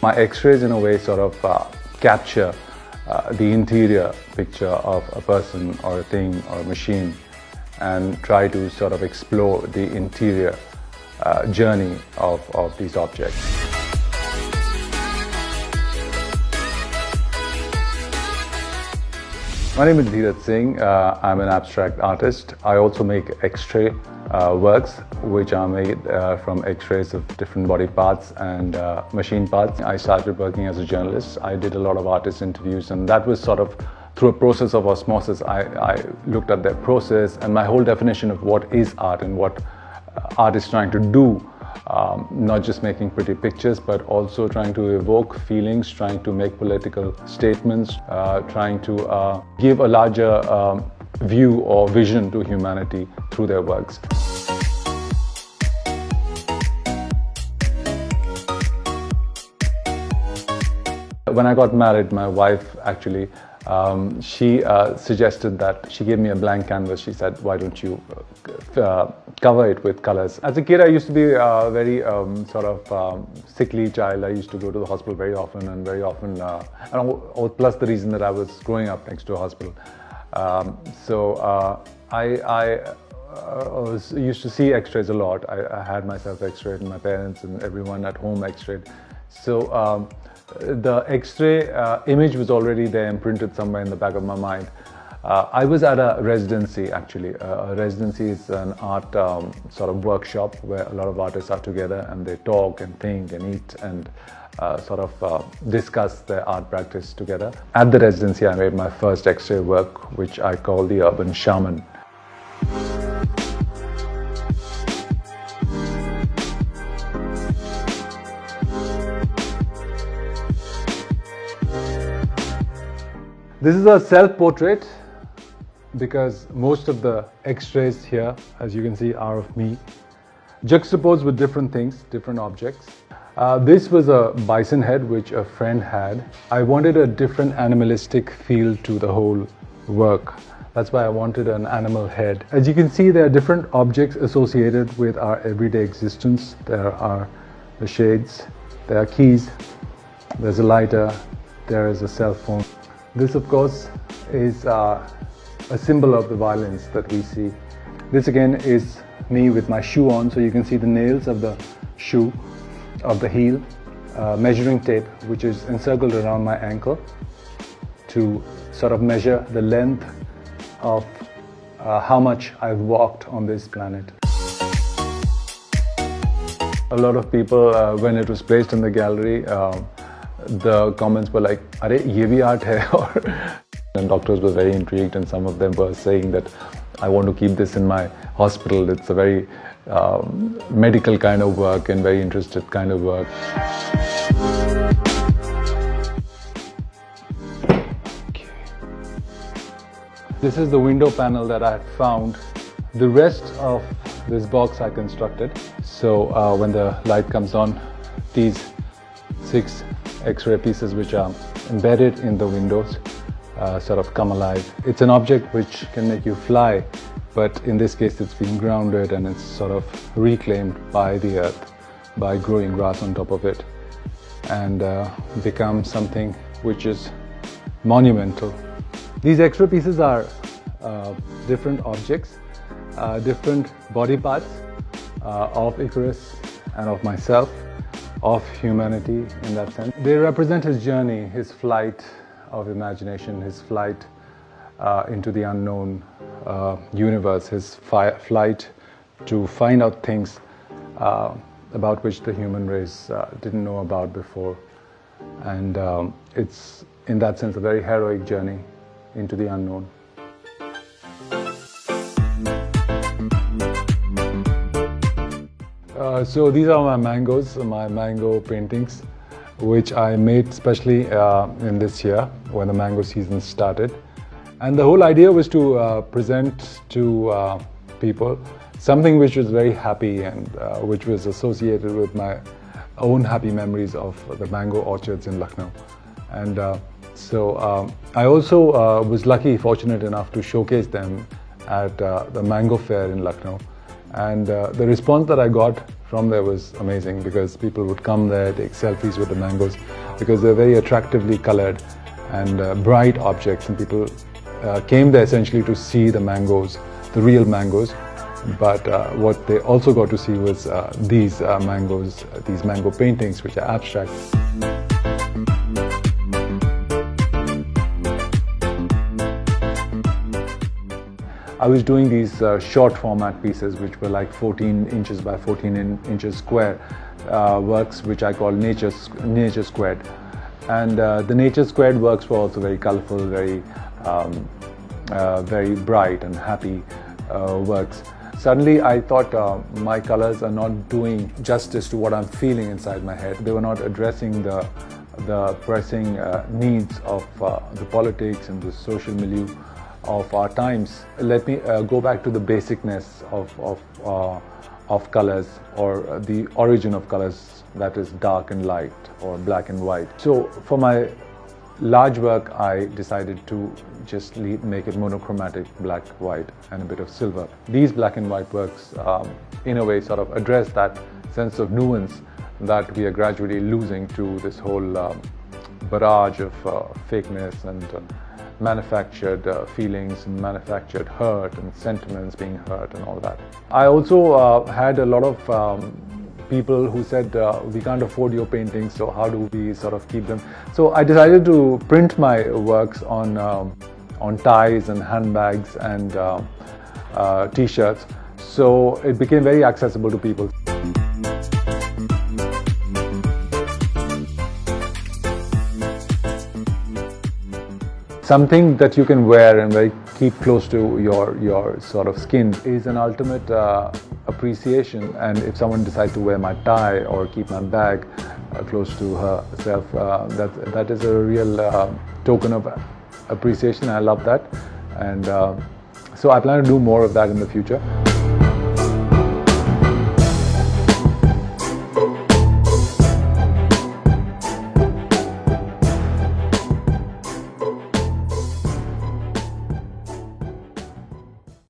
My X-rays in a way sort of capture the interior picture of a person or a thing or a machine and try to sort of explore the interior journey of these objects. My name is Dheeraj Singh. I'm an abstract artist. I also make X-ray works which are made from X-rays of different body parts and machine parts. I started working as a journalist. I did a lot of artist interviews, and that was sort of through a process of osmosis. I looked at their process, and my whole definition of what is art and what art is trying to do, not just making pretty pictures, but also trying to evoke feelings, trying to make political statements, trying to give a larger view or vision to humanity through their works. When I got married, my wife actually, she suggested that, she gave me a blank canvas. She said, why don't you cover it with colors? As a kid, I used to be a very sort of sickly child. I used to go to the hospital very often, and plus the reason that I was growing up next to a hospital. I used to see X-rays a lot. I had myself X-rayed, and my parents and everyone at home X-rayed. So the X-ray image was already there, imprinted somewhere in the back of my mind. I was at a residency actually. A residency is an art sort of workshop where a lot of artists are together and they talk and think and eat and sort of discuss their art practice together. At the residency, I made my first X-ray work, which I call the Urban Shaman. This is a self-portrait because most of the X-rays here, as you can see, are of me, juxtaposed with different things, different objects. This was a bison head which a friend had. I wanted a different animalistic feel to the whole work. That's why I wanted an animal head. As you can see, there are different objects associated with our everyday existence. There are the shades, there are keys, there's a lighter, there is a cell phone. This, of course, is a symbol of the violence that we see. This again is me with my shoe on, so you can see the nails of the shoe, of the heel, measuring tape which is encircled around my ankle to sort of measure the length of how much I've walked on this planet. A lot of people, when it was placed in the gallery, the comments were like, "Arey, ye bhi art hai?" And doctors were very intrigued, and some of them were saying that I want to keep this in my hospital. It's a very medical kind of work and very interested kind of work. Okay. This is the window panel that I had found. The rest of this box I constructed. So when the light comes on, these 6 X-ray pieces which are embedded in the windows sort of come alive. It's an object which can make you fly, but in this case it's been grounded and it's sort of reclaimed by the earth by growing grass on top of it, and become something which is monumental. These X-ray pieces are different objects, different body parts of Icarus and of myself, of humanity in that sense. They represent his journey, his flight of imagination, his flight into the unknown universe, his flight to find out things about which the human race didn't know about before. And it's, in that sense, a very heroic journey into the unknown. So these are my mangoes, my mango paintings, which I made especially in this year when the mango season started. And the whole idea was to present to people something which was very happy and which was associated with my own happy memories of the mango orchards in Lucknow. And I also was fortunate enough to showcase them at the Mango Fair in Lucknow. And the response that I got from there was amazing, because people would come there, take selfies with the mangoes, because they're very attractively colored and bright objects, and people came there essentially to see the mangoes, the real mangoes. But what they also got to see was these mangoes, these mango paintings, which are abstract. I was doing these short format pieces, which were like 14 inches by 14 inches square works, which I call nature squared. And the nature squared works were also very colorful, very bright and happy works. Suddenly I thought my colors are not doing justice to what I'm feeling inside my head. They were not addressing the pressing needs of the politics and the social milieu of our times. Let me go back to the basicness of colors, or the origin of colors, that is dark and light or black and white. So for my large work, I decided to just make it monochromatic, black, white, and a bit of silver. These black and white works, in a way, sort of address that sense of nuance that we are gradually losing to this whole barrage of fakeness and manufactured feelings and manufactured hurt and sentiments being hurt and all that. I also had a lot of people who said, we can't afford your paintings, so how do we sort of keep them? So I decided to print my works on ties and handbags and t-shirts, so it became very accessible to people. Something that you can wear and keep close to your sort of skin is an ultimate appreciation. And if someone decides to wear my tie or keep my bag close to herself, that is a real token of appreciation. I love that, and so I plan to do more of that in the future.